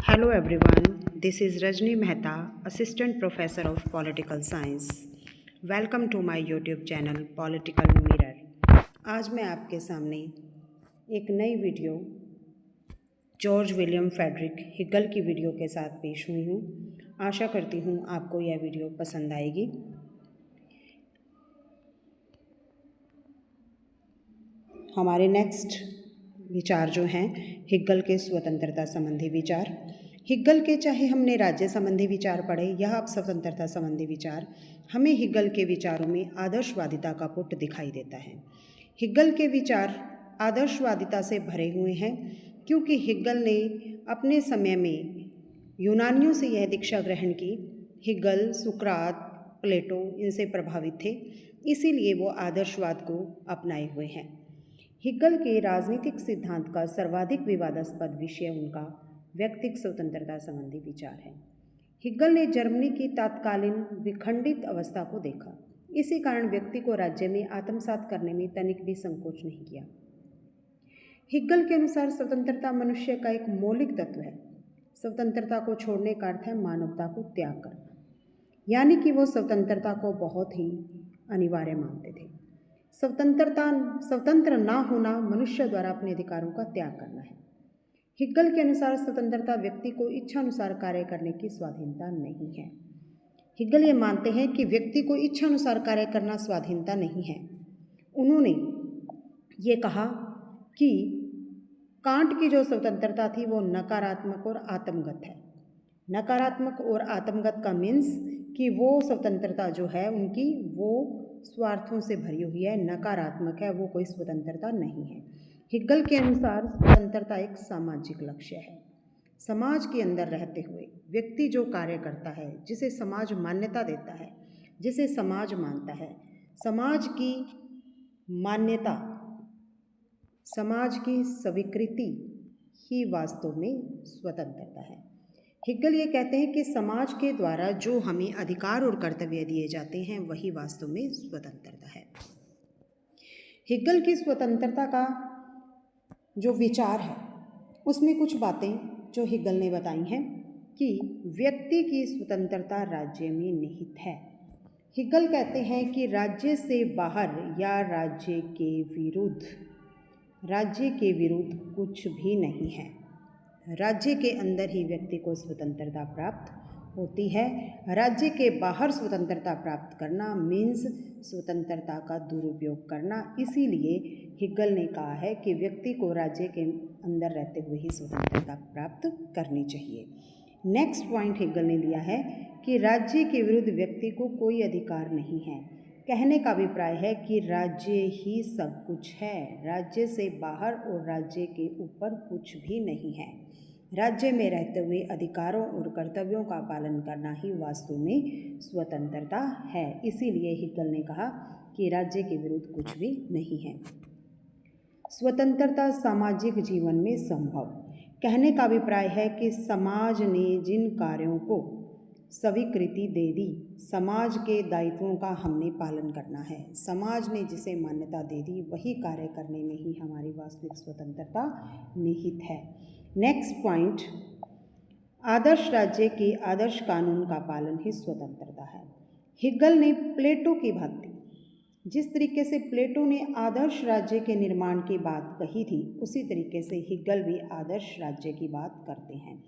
Hello everyone, this is Rajni Mehta, Assistant Professor of Political Science. Welcome to my YouTube channel Political Mirror. आज मैं आपके सामने एक नई video George William Frederick Hegel की video के साथ पेश हुई हूँ। आशा करती हूँ आपको यह वीडियो पसंद आएगी। हमारे नेक्स्ट विचार जो हैं हिगल के स्वतंत्रता संबंधी विचार। हिगल के चाहे हमने राज्य संबंधी विचार पढ़े या अब स्वतंत्रता संबंधी विचार, हमें हिगल के विचारों में आदर्शवादिता का पुट दिखाई देता है। हिगल के विचार आदर्शवादिता से भरे हुए हैं क्योंकि हिगल ने अपने समय में यूनानियों से यह दीक्षा ग्रहण की। हिगल, सुकरात, प्लेटो इनसे प्रभावित थे, इसीलिए वो आदर्शवाद को अपनाए हुए हैं। हिगल के राजनीतिक सिद्धांत का सर्वाधिक विवादास्पद विषय उनका व्यक्तिगत स्वतंत्रता संबंधी विचार है। हिगल ने जर्मनी की तात्कालीन विखंडित अवस्था को देखा। इसी कारण व्यक्ति को राज्य में आत्मसात करने में तनिक भी संकोच नहीं किया। हिगल के अनुसार स्वतंत्रता मनुष्य का एक मौलिक तत्व है। स्वतंत्रता को छोड़ने का अर्थ है मानवता को त्याग करना, यानी कि वो स्वतंत्रता को बहुत ही अनिवार्य मानते थे। स्वतंत्र ना होना मनुष्य द्वारा अपने अधिकारों का त्याग करना है। हिगल के अनुसार स्वतंत्रता व्यक्ति को इच्छानुसार कार्य करने की स्वाधीनता नहीं है। हिगल ये मानते हैं कि व्यक्ति को इच्छानुसार कार्य करना स्वाधीनता नहीं है। उन्होंने ये कहा कि कांट की जो स्वतंत्रता थी वो नकारात्मक और आत्मगत है। नकारात्मक और आत्मगत का मीन्स कि वो स्वतंत्रता जो है उनकी वो स्वार्थों से भरी हुई है, नकारात्मक है, वो कोई स्वतंत्रता नहीं है। हिगल के अनुसार स्वतंत्रता एक सामाजिक लक्ष्य है। समाज के अंदर रहते हुए व्यक्ति जो कार्य करता है, जिसे समाज मान्यता देता है, जिसे समाज मानता है, समाज की मान्यता, समाज की स्वीकृति ही वास्तव में स्वतंत्रता है। हिगल ये कहते हैं कि समाज के द्वारा जो हमें अधिकार और कर्तव्य दिए जाते हैं वही वास्तव में स्वतंत्रता है। हिगल की स्वतंत्रता का जो विचार है उसमें कुछ बातें जो हिगल ने बताई हैं कि व्यक्ति की स्वतंत्रता राज्य में निहित है। हिगल कहते हैं कि राज्य से बाहर या राज्य के विरुद्ध कुछ भी नहीं है। राज्य के अंदर ही व्यक्ति को स्वतंत्रता प्राप्त होती है। राज्य के बाहर स्वतंत्रता प्राप्त करना मीन्स स्वतंत्रता का दुरुपयोग करना। इसीलिए हिगल ने कहा है कि व्यक्ति को राज्य के अंदर रहते हुए ही स्वतंत्रता प्राप्त करनी चाहिए। नेक्स्ट पॉइंट हिगल ने दिया है कि राज्य के विरुद्ध व्यक्ति को कोई अधिकार नहीं है। कहने का अभिप्राय है कि राज्य ही सब कुछ है, राज्य से बाहर और राज्य के ऊपर कुछ भी नहीं है। राज्य में रहते हुए अधिकारों और कर्तव्यों का पालन करना ही वास्तव में स्वतंत्रता है। इसीलिए हिगल ने कहा कि राज्य के विरुद्ध कुछ भी नहीं है। स्वतंत्रता सामाजिक जीवन में संभव। कहने का अभिप्राय है कि समाज ने जिन कार्यों को स्वीकृति दे दी, समाज के दायित्वों का हमने पालन करना है। समाज ने जिसे मान्यता दे दी वही कार्य करने में ही हमारी वास्तविक स्वतंत्रता निहित है। नेक्स्ट पॉइंट, आदर्श राज्य के आदर्श कानून का पालन ही स्वतंत्रता है। हिगल ने प्लेटो की भांति जिस तरीके से प्लेटो ने आदर्श राज्य के निर्माण की बात कही थी, उसी तरीके से हिगल भी आदर्श राज्य की बात करते हैं।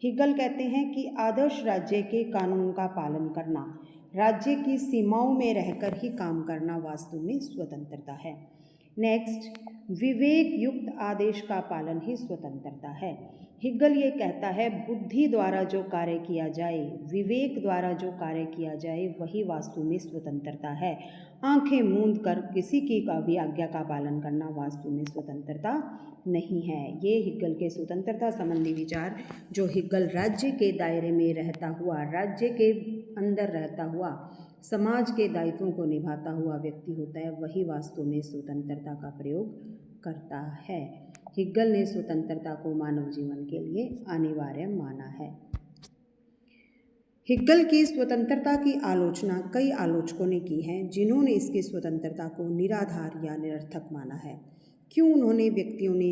हिगल कहते हैं कि आदर्श राज्य के कानून का पालन करना, राज्य की सीमाओं में रहकर ही काम करना वास्तव में स्वतंत्रता है। नेक्स्ट, विवेक युक्त आदेश का पालन ही स्वतंत्रता है। हिगल ये कहता है बुद्धि द्वारा जो कार्य किया जाए, विवेक द्वारा जो कार्य किया जाए वही वास्तव में स्वतंत्रता है। आंखें मूंद कर किसी की भी आज्ञा का पालन करना वास्तव में स्वतंत्रता नहीं है। ये हिगल के स्वतंत्रता संबंधी विचार जो हिगल राज्य के दायरे में रहता हुआ, राज्य के अंदर रहता हुआ समाज के दायित्वों को निभाता हुआ व्यक्ति होता है, वही वास्तव में स्वतंत्रता का प्रयोग करता है। हिगल ने स्वतंत्रता को मानव जीवन के लिए अनिवार्य माना है। हिगल की स्वतंत्रता की आलोचना कई आलोचकों ने की है, जिन्होंने इसकी स्वतंत्रता को निराधार या निरर्थक माना है। क्यों उन्होंने व्यक्तियों ने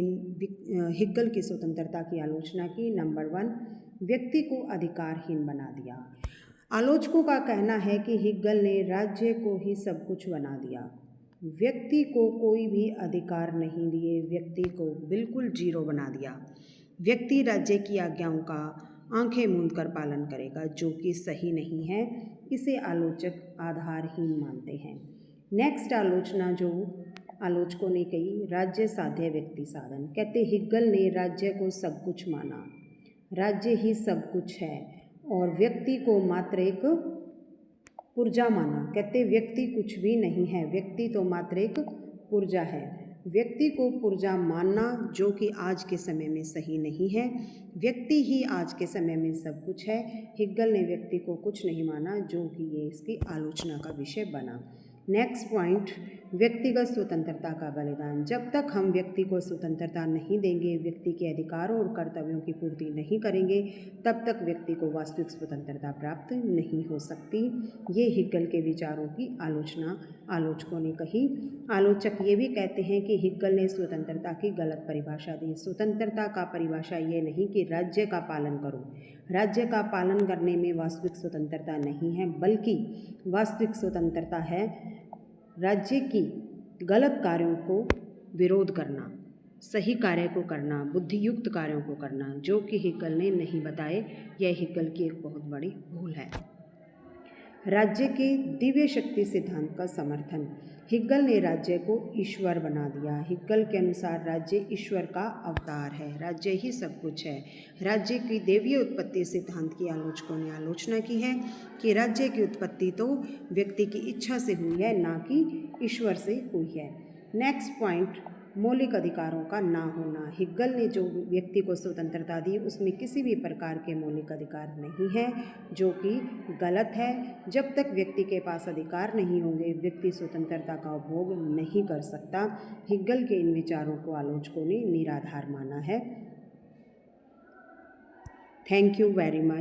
हिग्गल की स्वतंत्रता की आलोचना की? नंबर 1, व्यक्ति को अधिकारहीन बना दिया। आलोचकों का कहना है कि हिग्गल ने राज्य को ही सब कुछ बना दिया, व्यक्ति को कोई भी अधिकार नहीं दिए, व्यक्ति को बिल्कुल जीरो बना दिया। व्यक्ति राज्य की आज्ञाओं का आंखें मूंद कर पालन करेगा, जो कि सही नहीं है। इसे आलोचक आधारहीन मानते हैं। नेक्स्ट आलोचना जो आलोचकों ने कही, राज्य साध्य व्यक्ति साधन। कहते हिग्गल ने राज्य को सब कुछ माना, राज्य ही सब कुछ है और व्यक्ति को मात्र एक पुर्जा माना। कहते व्यक्ति कुछ भी नहीं है, व्यक्ति तो मात्र एक पुर्जा है। व्यक्ति को पुर्जा मानना जो कि आज के समय में सही नहीं है। व्यक्ति ही आज के समय में सब कुछ है। हिग्गल ने व्यक्ति को कुछ नहीं माना, जो कि ये इसकी आलोचना का विषय बना। नेक्स्ट पॉइंट, व्यक्तिगत स्वतंत्रता का बलिदान। जब तक हम व्यक्ति को स्वतंत्रता नहीं देंगे, व्यक्ति के अधिकारों और कर्तव्यों की पूर्ति नहीं करेंगे, तब तक व्यक्ति को वास्तविक स्वतंत्रता प्राप्त नहीं हो सकती। ये हिग्गल के विचारों की आलोचना आलोचकों ने कही। आलोचक ये भी कहते हैं कि हिग्गल ने स्वतंत्रता की गलत परिभाषा दी। स्वतंत्रता का परिभाषा ये नहीं कि राज्य का पालन करो, राज्य का पालन करने में वास्तविक स्वतंत्रता नहीं है, बल्कि वास्तविक स्वतंत्रता है राज्य की गलत कार्यों को विरोध करना, सही कार्य को करना, बुद्धियुक्त कार्यों को करना, जो कि हिग्गल ने नहीं बताए। यह हिग्गल की एक बहुत बड़ी भूल है। राज्य के दिव्य शक्ति सिद्धांत का समर्थन। हिग्गल ने राज्य को ईश्वर बना दिया। हिग्गल के अनुसार राज्य ईश्वर का अवतार है, राज्य ही सब कुछ है। राज्य की दैवीय उत्पत्ति सिद्धांत की आलोचकों ने आलोचना की है कि राज्य की उत्पत्ति तो व्यक्ति की इच्छा से हुई है, ना कि ईश्वर से हुई है। नेक्स्ट पॉइंट, मौलिक अधिकारों का ना होना। हिग्गल ने जो व्यक्ति को स्वतंत्रता दी, उसमें किसी भी प्रकार के मौलिक अधिकार नहीं है, जो कि गलत है। जब तक व्यक्ति के पास अधिकार नहीं होंगे, व्यक्ति स्वतंत्रता का उपभोग नहीं कर सकता। हिग्गल के इन विचारों को आलोचकों ने निराधार माना है। Thank you very much.